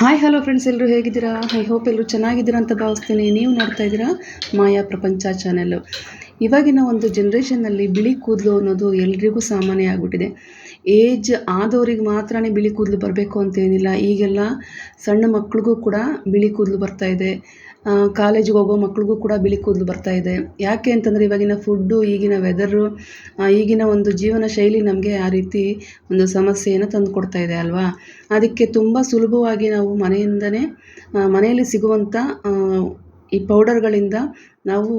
Hi hello friends, ಎಲ್ಲರೂ ಹೇಗಿದ್ದೀರಾ? I hope ಎಲ್ಲರೂ ಚೆನ್ನಾಗಿದ್ದೀರಾ ಅಂತ ಭಾವಿಸ್ತೀನಿ. ನೀವು ನೋಡ್ತಾ ಇದ್ದೀರಾ ಮಾಯಾ ಪ್ರಪಂಚ ಚಾನೆಲ್ಲು. ಇವಾಗಿನ ಒಂದು ಜನ್ರೇಷನ್ನಲ್ಲಿ ಬಿಳಿ ಕೂದಲು ಅನ್ನೋದು ಎಲ್ರಿಗೂ ಸಾಮಾನ್ಯ ಆಗಿಬಿಟ್ಟಿದೆ. ಏಜ್ ಆದವ್ರಿಗೆ ಮಾತ್ರನೇ ಬಿಳಿ ಕೂದಲು ಬರಬೇಕು ಅಂತೇನಿಲ್ಲ. ಈಗೆಲ್ಲ ಸಣ್ಣ ಮಕ್ಳಿಗೂ ಕೂಡ ಬಿಳಿ ಕೂದಲು ಬರ್ತಾಯಿದೆ. ಕಾಲೇಜಿಗೆ ಹೋಗೋ ಮಕ್ಳಿಗೂ ಕೂಡ ಬಿಳಿ ಕೂದಲು ಬರ್ತಾಯಿದೆ. ಯಾಕೆ ಅಂತಂದರೆ ಇವಾಗಿನ ಫುಡ್ಡು, ಈಗಿನ ವೆದರು, ಈಗಿನ ಒಂದು ಜೀವನ ಶೈಲಿ ನಮಗೆ ಆ ರೀತಿ ಒಂದು ಸಮಸ್ಯೆಯನ್ನು ತಂದು ಕೊಡ್ತಾ ಇದೆ ಅಲ್ವಾ. ಅದಕ್ಕೆ ತುಂಬ ಸುಲಭವಾಗಿ ನಾವು ಮನೆಯಲ್ಲಿ ಸಿಗುವಂಥ ಈ ಪೌಡರ್ಗಳಿಂದ ನಾವು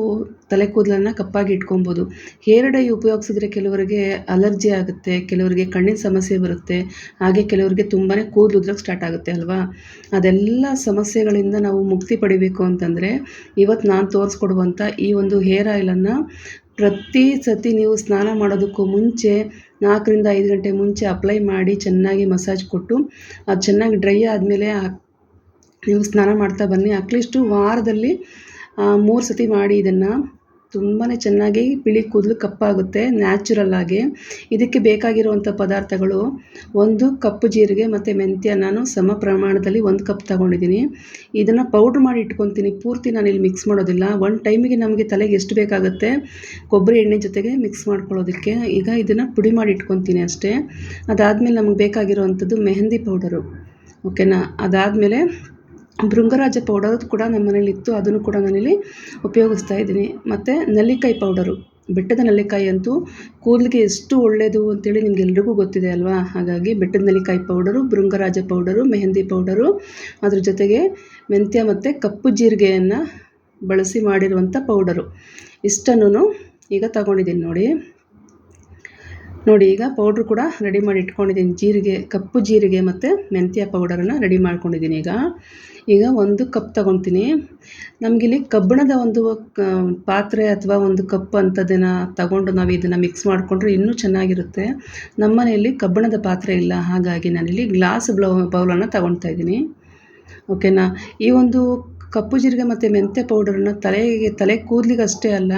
ತಲೆ ಕೂದಲನ್ನು ಕಪ್ಪಾಗಿ ಇಟ್ಕೊಬೋದು. ಹೇರ್ ಡೈ ಉಪಯೋಗಿಸಿದ್ರೆ ಕೆಲವರಿಗೆ ಅಲರ್ಜಿ ಆಗುತ್ತೆ, ಕೆಲವರಿಗೆ ಕಣ್ಣಿನ ಸಮಸ್ಯೆ ಬರುತ್ತೆ, ಹಾಗೆ ಕೆಲವರಿಗೆ ತುಂಬಾ ಕೂದಲು ಉದ್ರಕ್ಕೆ ಸ್ಟಾರ್ಟ್ ಆಗುತ್ತೆ ಅಲ್ವಾ. ಅದೆಲ್ಲ ಸಮಸ್ಯೆಗಳಿಂದ ನಾವು ಮುಕ್ತಿ ಪಡಿಬೇಕು ಅಂತಂದರೆ ಇವತ್ತು ನಾನು ತೋರಿಸ್ಕೊಡುವಂಥ ಈ ಒಂದು ಹೇರ್ ಆಯಿಲನ್ನು ಪ್ರತಿ ಸತಿ ನೀವು ಸ್ನಾನ ಮಾಡೋದಕ್ಕೂ ಮುಂಚೆ 4 ರಿಂದ 5 ಗಂಟೆ ಮುಂಚೆ ಅಪ್ಲೈ ಮಾಡಿ ಚೆನ್ನಾಗಿ ಮಸಾಜ್ ಕೊಟ್ಟು ಅದು ಚೆನ್ನಾಗಿ ಡ್ರೈ ಆದಮೇಲೆ ನೀವು ಸ್ನಾನ ಮಾಡ್ತಾ ಬನ್ನಿ. ಅಟ್ಲೀಸ್ಟು ವಾರದಲ್ಲಿ 3 ಸತಿ ಮಾಡಿ. ಇದನ್ನು ತುಂಬಾ ಚೆನ್ನಾಗಿ ಬಿಳಿ ಕೂದಲು ಕಪ್ಪಾಗುತ್ತೆ ನ್ಯಾಚುರಲ್ ಆಗಿ. ಇದಕ್ಕೆ ಬೇಕಾಗಿರುವಂಥ ಪದಾರ್ಥಗಳು 1 ಕಪ್ಪು ಜೀರಿಗೆ ಮತ್ತು ಮೆಂತ್ಯ. ನಾನು ಸಮ ಪ್ರಮಾಣದಲ್ಲಿ 1 ಕಪ್ ತಗೊಂಡಿದ್ದೀನಿ. ಇದನ್ನು ಪೌಡ್ರ್ ಮಾಡಿ ಇಟ್ಕೊತೀನಿ. ಪೂರ್ತಿ ನಾನಿಲ್ಲಿ ಮಿಕ್ಸ್ ಮಾಡೋದಿಲ್ಲ. ಒಂದು ಟೈಮಿಗೆ ನಮಗೆ ತಲೆಗೆ ಎಷ್ಟು ಬೇಕಾಗುತ್ತೆ ಕೊಬ್ಬರಿ ಎಣ್ಣೆ ಜೊತೆಗೆ ಮಿಕ್ಸ್ ಮಾಡ್ಕೊಳ್ಳೋದಕ್ಕೆ ಈಗ ಇದನ್ನು ಪುಡಿ ಮಾಡಿ ಇಟ್ಕೊತೀನಿ ಅಷ್ಟೇ. ಅದಾದಮೇಲೆ ನಮಗೆ ಬೇಕಾಗಿರುವಂಥದ್ದು ಮೆಹಂದಿ ಪೌಡರು, ಓಕೆನಾ. ಅದಾದಮೇಲೆ ಭೃಂಗರಾಜ ಪೌಡರ್ ಕೂಡ ನಮ್ಮ ಮನೇಲಿತ್ತು, ಅದನ್ನು ಕೂಡ ನಾನಿಲ್ಲಿ ಉಪಯೋಗಿಸ್ತಾ ಇದ್ದೀನಿ. ಮತ್ತು ನೆಲ್ಲಿಕಾಯಿ ಪೌಡರು, ಬೆಟ್ಟದ ನೆಲ್ಲಿಕಾಯಿ ಅಂತೂ ಕೂದಲಿಗೆ ಎಷ್ಟು ಒಳ್ಳೆಯದು ಅಂತೇಳಿ ನಿಮಗೆಲ್ರಿಗೂ ಗೊತ್ತಿದೆ ಅಲ್ವಾ. ಹಾಗಾಗಿ ಬೆಟ್ಟದ ನೆಲ್ಲಿಕಾಯಿ powder, bhringraj powder, mehndi powder, ಅದ್ರ ಜೊತೆಗೆ ಮೆಂತ್ಯ ಮತ್ತು ಕಪ್ಪು ಜೀರಿಗೆಯನ್ನು ಬಳಸಿ ಮಾಡಿರುವಂಥ ಪೌಡರು ಇಷ್ಟನ್ನು ಈಗ ತಗೊಂಡಿದ್ದೀನಿ ನೋಡಿ. ಈಗ ಪೌಡ್ರು ಕೂಡ ರೆಡಿ ಮಾಡಿ ಇಟ್ಕೊಂಡಿದ್ದೀನಿ. ಕಪ್ಪು ಜೀರಿಗೆ ಮತ್ತು ಮೆಂತ್ಯ ಪೌಡರನ್ನು ರೆಡಿ ಮಾಡ್ಕೊಂಡಿದ್ದೀನಿ. ಈಗ 1 ಕಪ್ ತೊಗೊತೀನಿ. ನಮಗಿಲ್ಲಿ ಕಬ್ಬಿಣದ ಒಂದು ಪಾತ್ರೆ ಅಥವಾ ಒಂದು ಕಪ್ ಅಂಥದ್ದನ್ನು ತಗೊಂಡು ನಾವು ಇದನ್ನು ಮಿಕ್ಸ್ ಮಾಡಿಕೊಂಡ್ರೆ ಇನ್ನೂ ಚೆನ್ನಾಗಿರುತ್ತೆ. ನಮ್ಮ ಮನೆಯಲ್ಲಿ ಕಬ್ಬಿಣದ ಪಾತ್ರೆ ಇಲ್ಲ, ಹಾಗಾಗಿ ನಾನಿಲ್ಲಿ ಗ್ಲಾಸ್ ಬೌಲನ್ನು ತಗೊಳ್ತಾ ಇದ್ದೀನಿ, ಓಕೆನಾ. ಈ ಒಂದು ಕಪ್ಪು ಜೀರಿಗೆ ಮತ್ತು ಮೆಂತ್ಯ ಪೌಡರನ್ನು ತಲೆ ಕೂದಲಿಗೆ ಅಷ್ಟೇ ಅಲ್ಲ,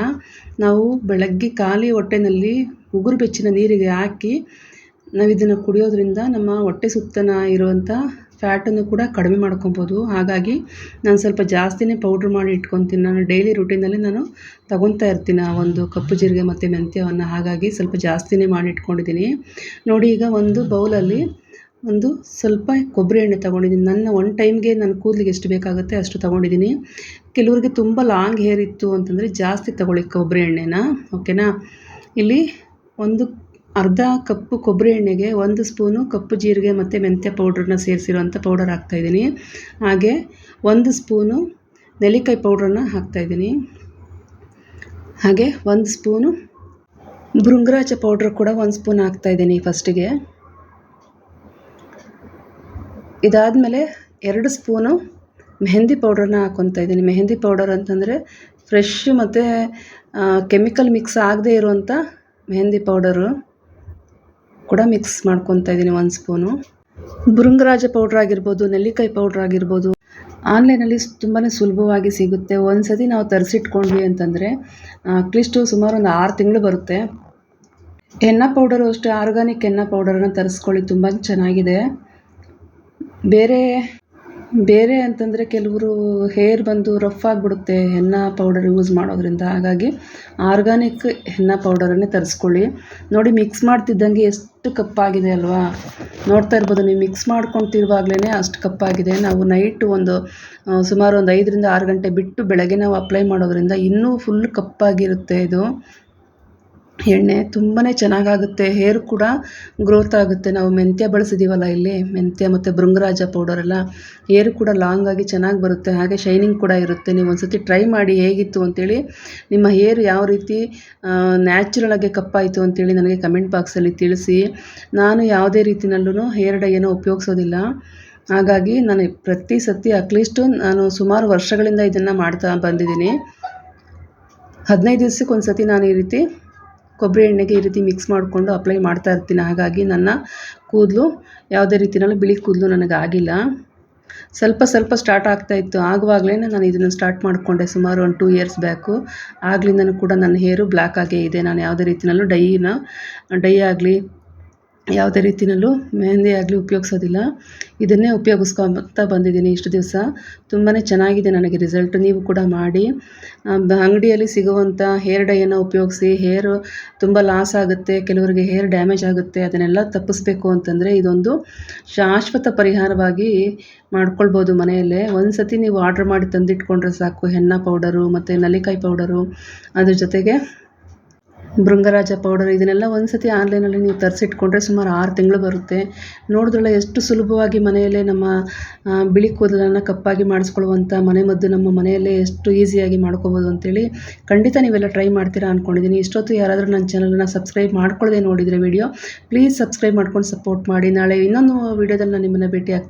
ನಾವು ಬೆಳಗ್ಗೆ ಖಾಲಿ ಹೊಟ್ಟೆನಲ್ಲಿ ಉಗುರು ಬೆಚ್ಚಿನ ನೀರಿಗೆ ಹಾಕಿ ನಾವು ಇದನ್ನು ಕುಡಿಯೋದ್ರಿಂದ ನಮ್ಮ ಹೊಟ್ಟೆ ಸುತ್ತನ ಇರುವಂಥ ಫ್ಯಾಟನ್ನು ಕೂಡ ಕಡಿಮೆ ಮಾಡ್ಕೊಬೋದು. ಹಾಗಾಗಿ ನಾನು ಸ್ವಲ್ಪ ಜಾಸ್ತಿನೇ ಪೌಡ್ರ್ ಮಾಡಿ ಇಟ್ಕೊತೀನಿ. ನಾನು ಡೈಲಿ ರೂಟೀನಲ್ಲಿ ನಾನು ತಗೊತಾ ಇರ್ತೀನಿ ಆ ಒಂದು ಕಪ್ಪು ಜೀರಿಗೆ ಮತ್ತು ಮೆಂತ್ಯವನ್ನು. ಹಾಗಾಗಿ ಸ್ವಲ್ಪ ಜಾಸ್ತಿನೇ ಮಾಡಿ ಇಟ್ಕೊಂಡಿದ್ದೀನಿ ನೋಡಿ. ಈಗ ಒಂದು ಬೌಲಲ್ಲಿ ಸ್ವಲ್ಪ ಕೊಬ್ಬರಿ ಎಣ್ಣೆ ತೊಗೊಂಡಿದ್ದೀನಿ. ಒಂದು ಟೈಮ್ಗೆ ನನ್ನ ಕೂದಲಿಗೆ ಎಷ್ಟು ಬೇಕಾಗುತ್ತೆ ಅಷ್ಟು ತೊಗೊಂಡಿದ್ದೀನಿ. ಕೆಲವರಿಗೆ ತುಂಬ ಲಾಂಗ್ ಹೇರ್ ಇತ್ತು ಅಂತಂದರೆ ಜಾಸ್ತಿ ತೊಗೊಳ್ಳಿ ಕೊಬ್ಬರಿ ಎಣ್ಣೆನ, ಓಕೆನಾ. ಇಲ್ಲಿ ಅರ್ಧ ಕಪ್ಪು ಕೊಬ್ಬರಿ ಎಣ್ಣೆಗೆ 1 ಸ್ಪೂನು ಕಪ್ಪು ಜೀರಿಗೆ ಮತ್ತು ಮೆಂತ್ಯ ಪೌಡ್ರನ್ನ ಸೇರಿಸಿರುವಂಥ ಪೌಡರ್ ಹಾಕ್ತಾಯಿದ್ದೀನಿ. ಹಾಗೆ 1 ಸ್ಪೂನು ನೆಲ್ಲಿಕಾಯಿ ಪೌಡ್ರನ್ನ ಹಾಕ್ತಾಯಿದ್ದೀನಿ. ಹಾಗೆ 1 ಸ್ಪೂನು ಭೃಂಗರಾಜ ಪೌಡ್ರ್ ಕೂಡ 1 ಸ್ಪೂನ್ ಹಾಕ್ತಾಯಿದ್ದೀನಿ ಫಸ್ಟಿಗೆ. ಇದಾದಮೇಲೆ 2 ಸ್ಪೂನು ಮೆಹಂದಿ ಪೌಡ್ರನ್ನ ಹಾಕ್ಕೊತಾ ಇದ್ದೀನಿ. ಮೆಹಂದಿ ಪೌಡರ್ ಅಂತಂದರೆ ಫ್ರೆಶ್ ಮತ್ತು ಕೆಮಿಕಲ್ ಮಿಕ್ಸ್ ಆಗದೇ ಇರುವಂಥ ಮೆಹಂದಿ ಪೌಡರು ಕೂಡ ಮಿಕ್ಸ್ ಮಾಡ್ಕೊತಾ ಇದ್ದೀನಿ 1 ಸ್ಪೂನು. ಭೃಂಗರಾಜ ಪೌಡ್ರ್ ಆಗಿರ್ಬೋದು, ನೆಲ್ಲಿಕಾಯಿ ಪೌಡ್ರ್ ಆಗಿರ್ಬೋದು, ಆನ್ಲೈನಲ್ಲಿ ತುಂಬಾ ಸುಲಭವಾಗಿ ಸಿಗುತ್ತೆ. ಒಂದು ಸತಿ ನಾವು ತರಿಸಿಟ್ಕೊಂಡ್ವಿ ಅಂತಂದರೆ ಅಟ್ಲೀಸ್ಟು ಸುಮಾರು ಒಂದು 6 ತಿಂಗಳು ಬರುತ್ತೆ. ಎಣ್ಣೆ ಪೌಡರು ಅಷ್ಟೇ, ಆರ್ಗಾನಿಕ್ ಎಣ್ಣೆ ಪೌಡರನ್ನು ತರಿಸ್ಕೊಳ್ಳಿ, ತುಂಬ ಚೆನ್ನಾಗಿದೆ. ಬೇರೆ ಅಂತಂದರೆ ಕೆಲವರು ಹೇರ್ ಬಂದು ರಫ್ ಆಗಿಬಿಡುತ್ತೆ ಎಣ್ಣೆ ಪೌಡರ್ ಯೂಸ್ ಮಾಡೋದ್ರಿಂದ. ಹಾಗಾಗಿ ಆರ್ಗಾನಿಕ್ ಎಣ್ಣೆ ಪೌಡರನ್ನೇ ತರಿಸ್ಕೊಳ್ಳಿ ನೋಡಿ. ಮಿಕ್ಸ್ ಮಾಡ್ತಿದ್ದಂಗೆ ಎಷ್ಟು ಕಪ್ಪಾಗಿದೆ ಅಲ್ವಾ, ನೋಡ್ತಾ ಇರ್ಬೋದು ನೀವು. ಮಿಕ್ಸ್ ಮಾಡ್ಕೊತಿರುವಾಗಲೇ ಅಷ್ಟು ಕಪ್ಪಾಗಿದೆ. ನಾವು ನೈಟು ಸುಮಾರು 5 ರಿಂದ 6 ಗಂಟೆ ಬಿಟ್ಟು ಬೆಳಗ್ಗೆ ನಾವು ಅಪ್ಲೈ ಮಾಡೋದ್ರಿಂದ ಇನ್ನೂ ಫುಲ್ ಕಪ್ಪಾಗಿರುತ್ತೆ ಇದು ಎಣ್ಣೆ. ತುಂಬಾ ಚೆನ್ನಾಗಾಗುತ್ತೆ, ಹೇರ್ ಕೂಡ ಗ್ರೋತ್ ಆಗುತ್ತೆ. ನಾವು ಮೆಂತ್ಯ ಬಳಸಿದ್ದೀವಲ್ಲ ಇಲ್ಲಿ, ಮೆಂತ್ಯ ಮತ್ತು ಭೃಂಗರಾಜ ಪೌಡರೆಲ್ಲ, ಹೇರ್ ಕೂಡ ಲಾಂಗ್ ಆಗಿ ಚೆನ್ನಾಗಿ ಬರುತ್ತೆ. ಹಾಗೆ ಶೈನಿಂಗ್ ಕೂಡ ಇರುತ್ತೆ. ನೀವು ಒಂದು ಸತಿ ಟ್ರೈ ಮಾಡಿ ಹೇಗಿತ್ತು ಅಂತೇಳಿ, ನಿಮ್ಮ ಹೇರ್ ಯಾವ ರೀತಿ ನ್ಯಾಚುರಲ್ ಆಗಿ ಕಪ್ಪಾಯಿತು ಅಂತೇಳಿ ನನಗೆ ಕಮೆಂಟ್ ಬಾಕ್ಸಲ್ಲಿ ತಿಳಿಸಿ. ನಾನು ಯಾವುದೇ ರೀತಿಯಲ್ಲೂ ಹೇರ್ ಡೈಯನ್ನು ಉಪಯೋಗಿಸೋದಿಲ್ಲ. ಹಾಗಾಗಿ ನಾನು ಪ್ರತಿ ಸತಿ ಅಟ್ಲೀಸ್ಟು ನಾನು ಸುಮಾರು ವರ್ಷಗಳಿಂದ ಇದನ್ನು ಮಾಡ್ತಾ ಬಂದಿದ್ದೀನಿ. 15 ದಿವಸಕ್ಕೆ ಒಂದು ಸತಿ ನಾನು ಈ ರೀತಿ ಕೊಬ್ಬರಿ ಎಣ್ಣೆಗೆ ಈ ರೀತಿ ಮಿಕ್ಸ್ ಮಾಡಿಕೊಂಡು ಅಪ್ಲೈ ಮಾಡ್ತಾ ಇರ್ತೀನಿ. ಹಾಗಾಗಿ ನನ್ನ ಕೂದಲು ಯಾವುದೇ ರೀತಿಯಲ್ಲೂ ಬಿಳಿ ಕೂದಲು ನನಗಾಗಿಲ್ಲ. ಸ್ವಲ್ಪ ಸ್ಟಾರ್ಟ್ ಆಗ್ತಾಯಿತ್ತು. ಆಗುವಾಗಲೇ ನಾನು ಇದನ್ನು ಸ್ಟಾರ್ಟ್ ಮಾಡಿಕೊಂಡೆ ಸುಮಾರು 2 ಇಯರ್ಸ್ ಬ್ಯಾಕು. ಆಗ್ಲಿಂದನೂ ಕೂಡ ನನ್ನ ಹೇರು ಬ್ಲ್ಯಾಕ್ ಆಗೇ ಇದೆ. ನಾನು ಯಾವುದೇ ರೀತಿಯಲ್ಲೂ ಡೈ ಆಗಲಿ ಯಾವುದೇ ರೀತಿಯಲ್ಲೂ ಮೆಹಂದಿ ಆಗಲಿ ಉಪಯೋಗಿಸೋದಿಲ್ಲ. ಇದನ್ನೇ ಉಪಯೋಗಿಸ್ಕೊತಾ ಬಂದಿದ್ದೀನಿ ಇಷ್ಟು ದಿವಸ. ತುಂಬಾ ಚೆನ್ನಾಗಿದೆ ನನಗೆ ರಿಸಲ್ಟ್. ನೀವು ಕೂಡ ಮಾಡಿ. ಅಂಗಡಿಯಲ್ಲಿ ಸಿಗುವಂಥ ಹೇರ್ ಡೈಯನ್ನು ಉಪಯೋಗಿಸಿ. ಹೇರು ತುಂಬ ಲಾಸ್ ಆಗುತ್ತೆ, ಕೆಲವರಿಗೆ ಹೇರ್ ಡ್ಯಾಮೇಜ್ ಆಗುತ್ತೆ. ಅದನ್ನೆಲ್ಲ ತಪ್ಪಿಸ್ಬೇಕು ಅಂತಂದರೆ ಇದೊಂದು ಶಾಶ್ವತ ಪರಿಹಾರವಾಗಿ ಮಾಡ್ಕೊಳ್ಬೋದು ಮನೆಯಲ್ಲೇ. ಒಂದು ಸತಿ ನೀವು ಆರ್ಡ್ರ್ ಮಾಡಿ ತಂದಿಟ್ಕೊಂಡ್ರೆ ಸಾಕು. ಹೆನ್ನ ಪೌಡರು ಮತ್ತು ನಲ್ಲಿಕಾಯಿ ಪೌಡರು, ಅದ್ರ ಜೊತೆಗೆ ಭೃಂಗರಾಜ ಪೌಡರ್, ಇದನ್ನೆಲ್ಲ ಒಂದು ಸತಿ ಆನ್ಲೈನಲ್ಲಿ ನೀವು ತರಿಸಿಟ್ಕೊಂಡ್ರೆ ಸುಮಾರು 6 ತಿಂಗಳು ಬರುತ್ತೆ. ನೋಡಿದ್ರಲ್ಲ ಎಷ್ಟು ಸುಲಭವಾಗಿ ಮನೆಯಲ್ಲೇ ನಮ್ಮ ಬಿಳಿ ಕೂದಲನ್ನು ಕಪ್ಪಾಗಿ ಮಾಡಿಸ್ಕೊಳ್ಳುವಂಥ ಮನೆಮದ್ದು ನಮ್ಮ ಮನೆಯಲ್ಲೇ ಎಷ್ಟು ಈಸಿಯಾಗಿ ಮಾಡ್ಕೋಬೋದು ಅಂತೇಳಿ ಖಂಡಿತ ನೀವೆಲ್ಲ ಟ್ರೈ ಮಾಡ್ತೀರಾ ಅಂದ್ಕೊಂಡಿದ್ದೀನಿ. ಇಷ್ಟೊತ್ತು ಯಾರಾದರೂ ನನ್ನ ಚಾನಲನ್ನು ಸಬ್ಸ್ಕ್ರೈಬ್ ಮಾಡ್ಕೊಳ್ಳದೆ ನೋಡಿದರೆ ವಿಡಿಯೋ ಪ್ಲೀಸ್ ಸಬ್ಸ್ಕ್ರೈಬ್ ಮಾಡ್ಕೊಂಡು ಸಪೋರ್ಟ್ ಮಾಡಿ. ನಾಳೆ ಇನ್ನೊಂದು ವಿಡಿಯೋದಲ್ಲಿ ನಾನು ನಿಮ್ಮನ್ನು ಭೇಟಿ ಆಗ್ತೀನಿ.